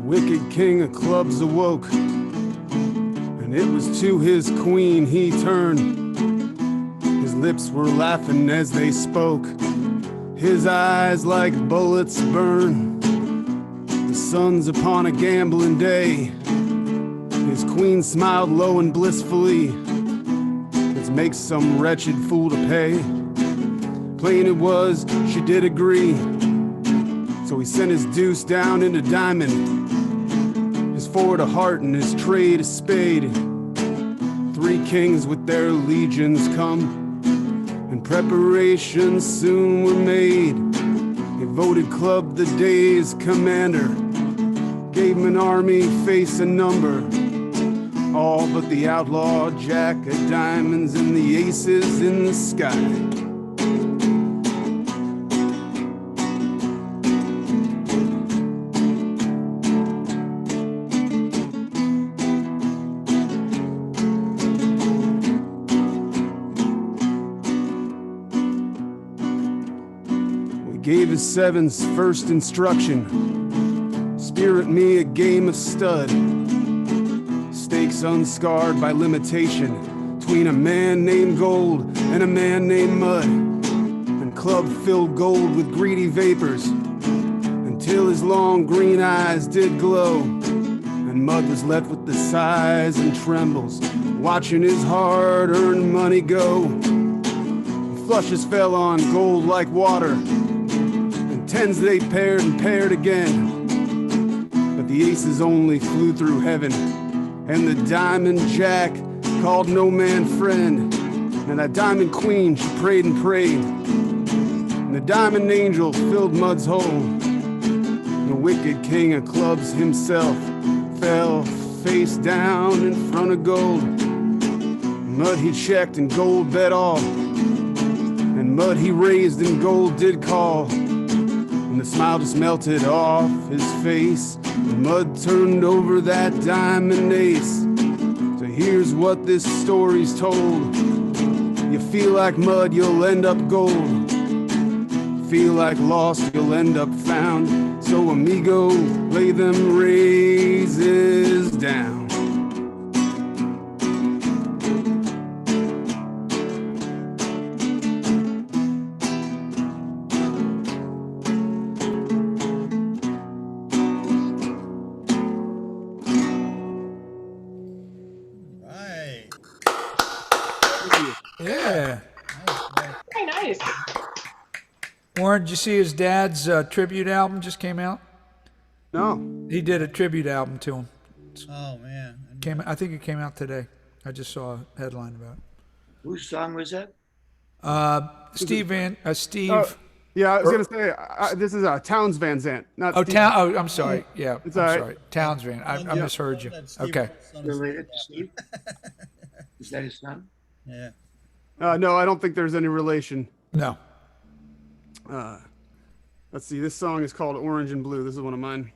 [SPEAKER 8] Wicked king of clubs awoke, and it was to his queen he turned. His lips were laughing as they spoke, his eyes like bullets burn. The sun's upon a gambling day, his queen smiled low and blissfully. Let's make some wretched fool to pay. Plain it was, she did agree. So he sent his deuce down into diamond, his forward a heart and his trade a spade. 3 kings with their legions come, and preparations soon were made. They voted Club the day's commander, gave him an army, face a number. All but the outlaw jack of diamonds and the aces in the sky. Gave his sevens first instruction. Spirit me a game of stud. Stakes unscarred by limitation. Between a man named Gold and a man named Mud. And club filled Gold with greedy vapors. Until his long green eyes did glow. And Mud was left with the sighs and trembles. Watching his hard-earned money go. And flushes fell on Gold like water. Tens they paired and paired again, but the aces only flew through heaven, and the diamond jack called no man friend, and that diamond queen she prayed and prayed, and the diamond angel filled Mud's hole, and the wicked king of clubs himself fell face down in front of Gold. Mud he checked and Gold bet all, and Mud he raised and Gold did call. And the smile just melted off his face. Mud turned over that diamond ace. So here's what this story's told. You feel like mud, you'll end up gold. Feel like lost, you'll end up found. So amigo, lay them raises down.
[SPEAKER 3] Yeah.
[SPEAKER 1] Very nice.
[SPEAKER 3] Warren, did you see his dad's tribute album just came out?
[SPEAKER 8] No.
[SPEAKER 3] He did a tribute album to him.
[SPEAKER 6] Oh man.
[SPEAKER 3] I think it came out today. I just saw a headline about it.
[SPEAKER 5] Whose song was that?
[SPEAKER 3] Steve.
[SPEAKER 8] Oh, yeah, I was gonna say this is Towns Van Zandt, not.
[SPEAKER 3] Oh,
[SPEAKER 8] Steve.
[SPEAKER 3] I'm sorry. Yeah,
[SPEAKER 8] It's
[SPEAKER 3] I'm
[SPEAKER 8] all right.
[SPEAKER 3] sorry. Towns Van. I misheard you. Okay.
[SPEAKER 5] Related to Steve? Is that his son?
[SPEAKER 6] Yeah.
[SPEAKER 8] No, I don't think there's any relation.
[SPEAKER 3] No.
[SPEAKER 8] Let's see. This song is called Orange and Blue. This is one of mine.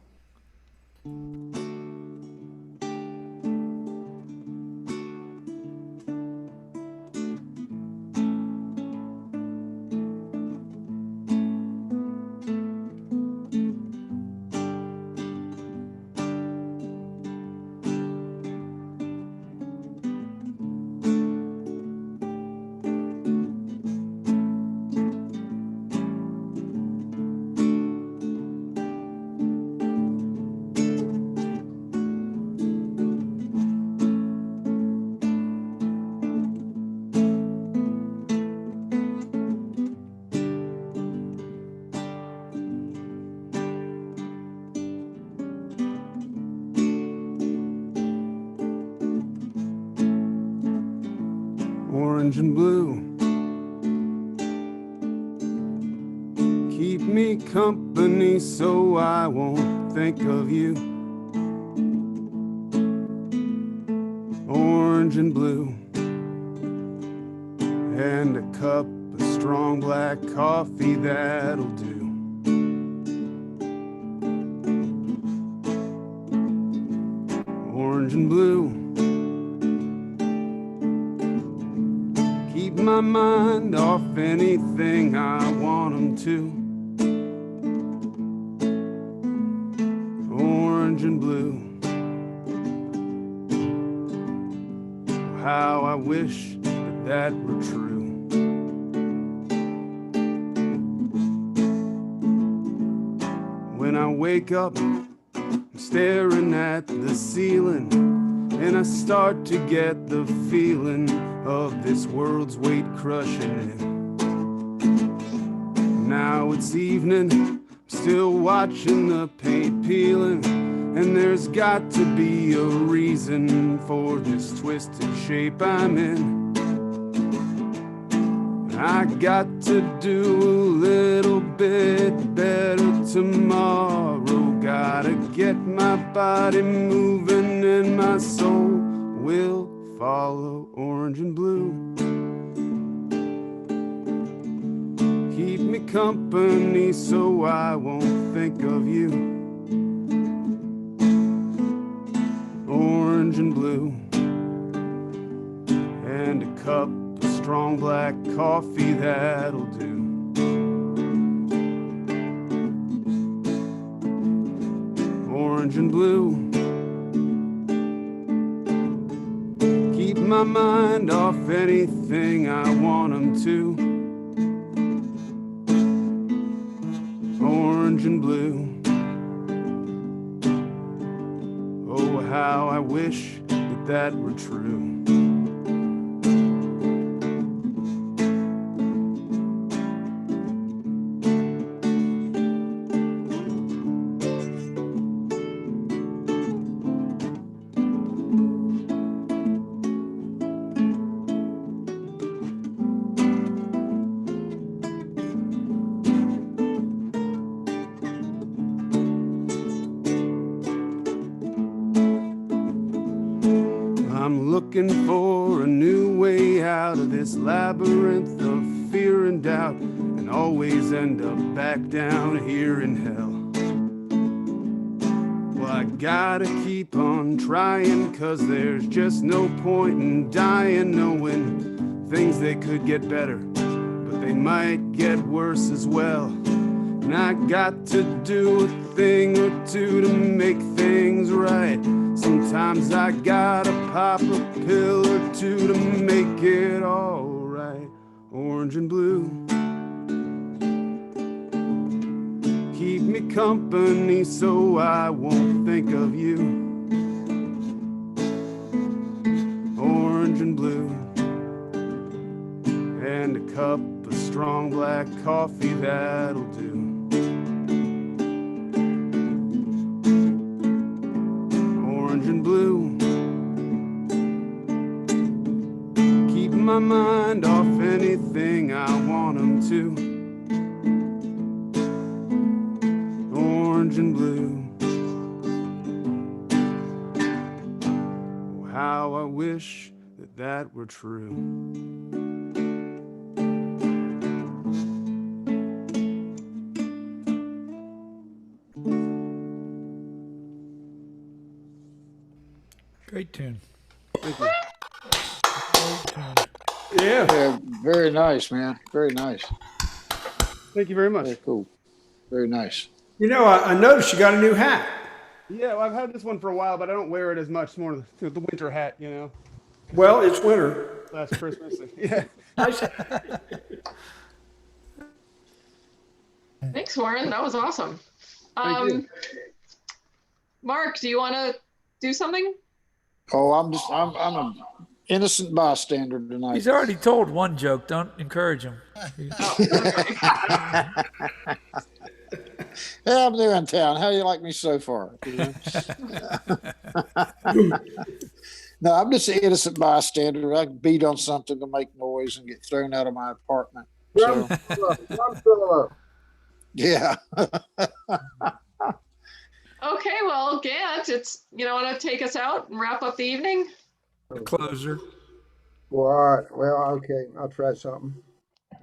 [SPEAKER 8] Orange and blue, keep me company so I won't think of you. Orange and blue, and a cup of strong black coffee that'll do. Orange and blue, keep my mind off anything I want 'em to. Orange and blue, how I wish that that were true. When I wake up, I'm staring at the ceiling, and I start to get the feeling of this world's weight crushing it. Now it's evening, I'm still watching the paint peeling, and there's got to be a reason for this twisted shape I'm in. I got to do a little bit better tomorrow. Gotta get my body moving and my soul will follow. Orange and blue, keep me company so I won't think of you. Orange and blue, and a cup of strong black coffee that'll do. Orange and blue, keep my mind off anything I want 'em to. Orange and blue, oh how I wish that that were true. Looking for a new way out of this labyrinth of fear and doubt, and always end up back down here in hell. Well, I gotta keep on trying, 'cause there's just no point in dying knowing things they could get better, but they might get worse as well. And I got to do a thing or two to make things right. Sometimes I gotta pop a pill or two to make it all right. Orange and blue, keep me company so I won't think of you. Orange and blue, and a cup of strong black coffee that'll do. Orange and blue, keep my mind too. Orange and blue. Oh, how I wish that that were true.
[SPEAKER 3] Great tune.
[SPEAKER 8] Thank you.
[SPEAKER 3] Great tune.
[SPEAKER 7] Yeah, very nice, man. Very nice.
[SPEAKER 8] Thank you very much.
[SPEAKER 7] Very cool. Very nice.
[SPEAKER 4] You know, I noticed you got a new hat.
[SPEAKER 8] Yeah, well, I've had this one for a while, but I don't wear it as much. It's more the winter hat, you know.
[SPEAKER 4] Well, it's winter.
[SPEAKER 8] Last Christmas. Yeah.
[SPEAKER 1] Thanks, Warren. That was awesome.
[SPEAKER 8] Thank you.
[SPEAKER 1] Mark, do you want to do something?
[SPEAKER 7] Oh, I'm an innocent bystander tonight.
[SPEAKER 3] He's already told one joke. Don't encourage him.
[SPEAKER 1] Oh, okay.
[SPEAKER 7] Yeah, I'm new in town. How do you like me so far? You know? No, I'm just an innocent bystander. I can beat on something to make noise and get thrown out of my apartment. So, yeah.
[SPEAKER 1] Okay, well, Gantt, want to take us out and wrap up the evening?
[SPEAKER 3] The closer.
[SPEAKER 9] Well, all right. Well, okay. I'll try something. I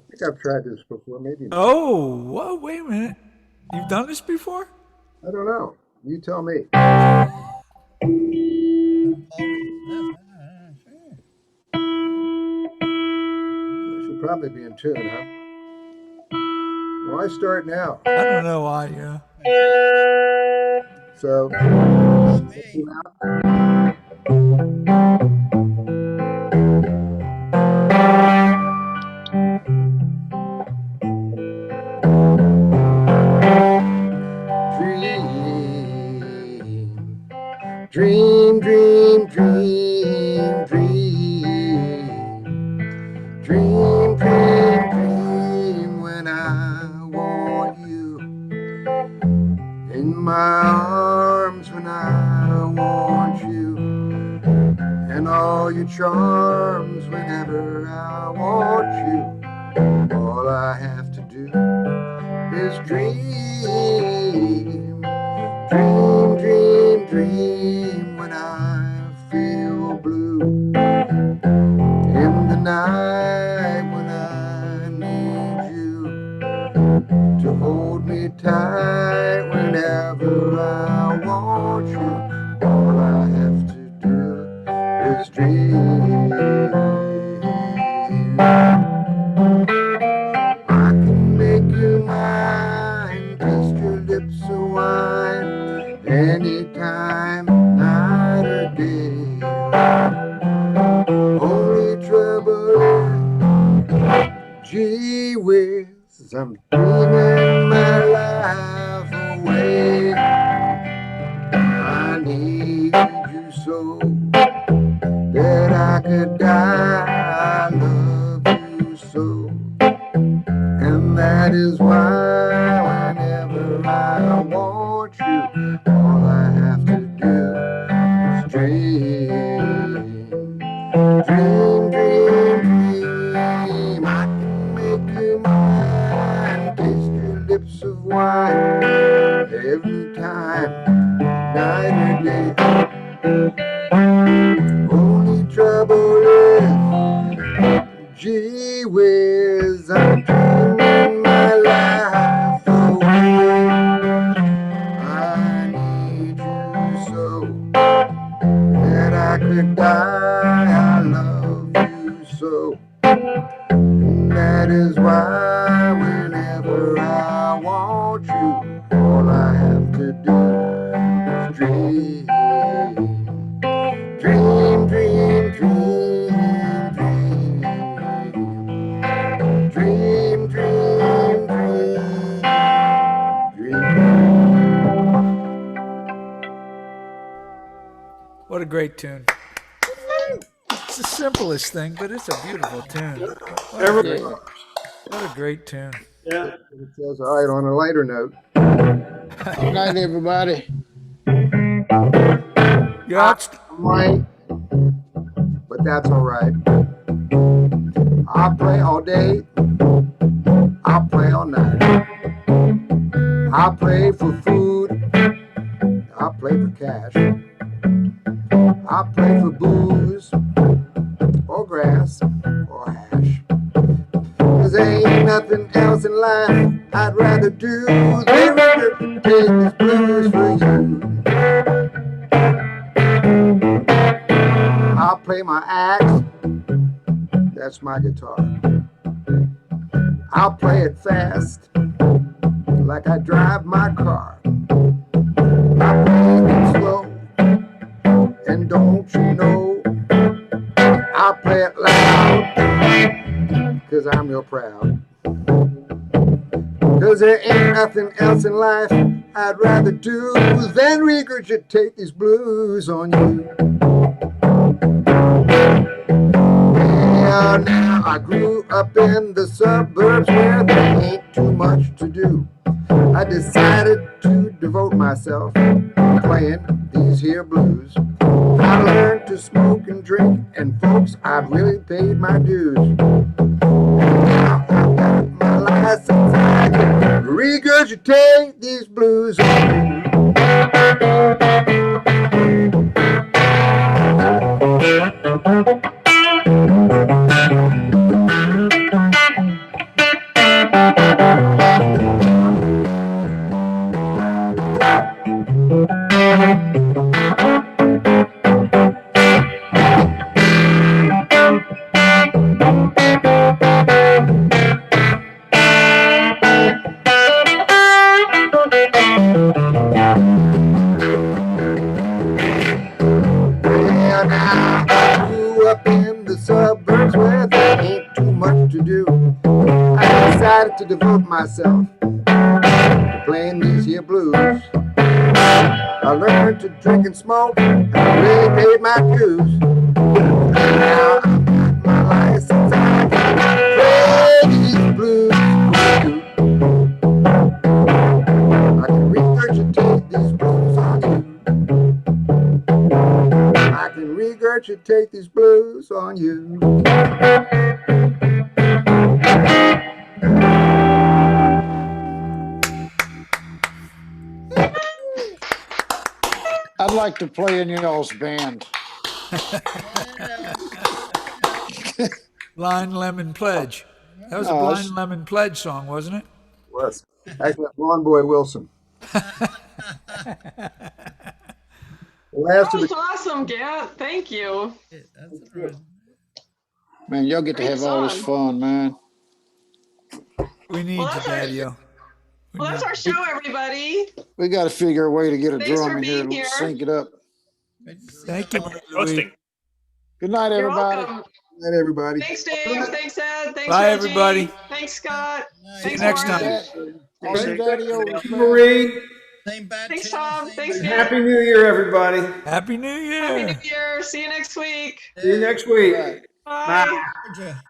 [SPEAKER 9] think I've tried this before. Maybe.
[SPEAKER 3] Oh, whoa, wait a minute. You've done this before?
[SPEAKER 9] I don't know. You tell me. I should probably be in tune, huh? Well, I start now.
[SPEAKER 3] I don't know why, yeah.
[SPEAKER 9] So. Dream, dream, dream, dream. Dream, dream, dream when I want you. In my arms when I want you. And all your charms whenever I want you. All I have to do is dream. Dream, dream, dream when I feel blue. In the night when I need you to hold me tight whenever I want you. All I have to do is dream. I can make you mine, taste your lips of wine. Anytime, night or day. Only trouble is, gee whiz, I'm dreaming my life away. I need you so that I could die. I love you so, and that is why whenever I want you, all I have to do is dream. Dream, dream, dream. I can make you mine, taste your lips of wine. Every time, night or day. Only trouble is, gee whiz, I'm dreaming my life away. I need you so that I could die. I love you so, and that is why whenever I want you, all I have to do is dream. Dream, dream, dream, dream. Dream, dream, dream, dream.
[SPEAKER 3] What a great tune. It's the simplest thing, but it's a beautiful tune. What a great tune.
[SPEAKER 9] Yeah. It says, all right, on a lighter note.
[SPEAKER 7] Good night, everybody.
[SPEAKER 3] Yeah,
[SPEAKER 9] I'm right, but that's all right. I'll play all day, I'll play for food. I'll play for cash. I'll play for booze or grass or hash. 'Cause there ain't nothing else in life I'd rather do than take these blues for you. I'll play my axe. That's my guitar. I'll play it fast, like I drive my car. I'll play it slow, and don't you know, I'll play it loud, 'cause I'm real proud. 'Cause there ain't nothing else in life I'd rather do than regurgitate these blues on you. Well, now I grew up in the suburbs where there ain't too much to do. I decided to devote myself to playing these here blues. I learned to smoke and drink, and folks, I've really paid my dues. Now I've got my license, I can regurgitate these blues on you. To devote myself to playing these here blues. I learned to drink and smoke, and I really paid my dues. Now I've got my license, I can play these blues for you. I can regurgitate these blues on you. I can regurgitate these blues on you.
[SPEAKER 7] I'd like to play in y'all's band.
[SPEAKER 3] Blind Lemon Pledge. That was a Blind Lemon Pledge song, wasn't it?
[SPEAKER 9] Was. Actually, that's Lawn Boy Wilson.
[SPEAKER 1] That was awesome, Gantt. Thank you.
[SPEAKER 7] Man, y'all get to have all this fun, man.
[SPEAKER 3] We need you, Daddy-O.
[SPEAKER 1] Well, that's our show, everybody.
[SPEAKER 7] We got to figure a way to get a
[SPEAKER 1] Thanks
[SPEAKER 7] drum
[SPEAKER 1] for
[SPEAKER 7] in here
[SPEAKER 1] being
[SPEAKER 7] and
[SPEAKER 1] here.
[SPEAKER 7] sync it up.
[SPEAKER 3] Thank you, Marie-Louise.
[SPEAKER 2] Hosting.
[SPEAKER 7] Good night,
[SPEAKER 1] You're
[SPEAKER 7] everybody.
[SPEAKER 1] welcome.
[SPEAKER 9] Good night, everybody.
[SPEAKER 1] Thanks, Dave. Thanks, Ed. Thanks,
[SPEAKER 3] Bye,
[SPEAKER 1] Reggie.
[SPEAKER 3] everybody.
[SPEAKER 1] Thanks, Scott.
[SPEAKER 3] See you
[SPEAKER 1] Thanks,
[SPEAKER 3] next
[SPEAKER 1] Warren.
[SPEAKER 3] time.
[SPEAKER 7] All you daddy-os, man.
[SPEAKER 4] Marie,
[SPEAKER 6] Same bad
[SPEAKER 1] Thanks,
[SPEAKER 6] channel,
[SPEAKER 1] Tom.
[SPEAKER 6] same
[SPEAKER 1] Thanks,
[SPEAKER 6] bad-
[SPEAKER 1] Gantt.
[SPEAKER 4] Happy New Year, everybody.
[SPEAKER 3] Happy New Year.
[SPEAKER 1] Happy New Year. See you next week.
[SPEAKER 4] See you next week.
[SPEAKER 7] Right.
[SPEAKER 1] Bye.
[SPEAKER 6] Georgia.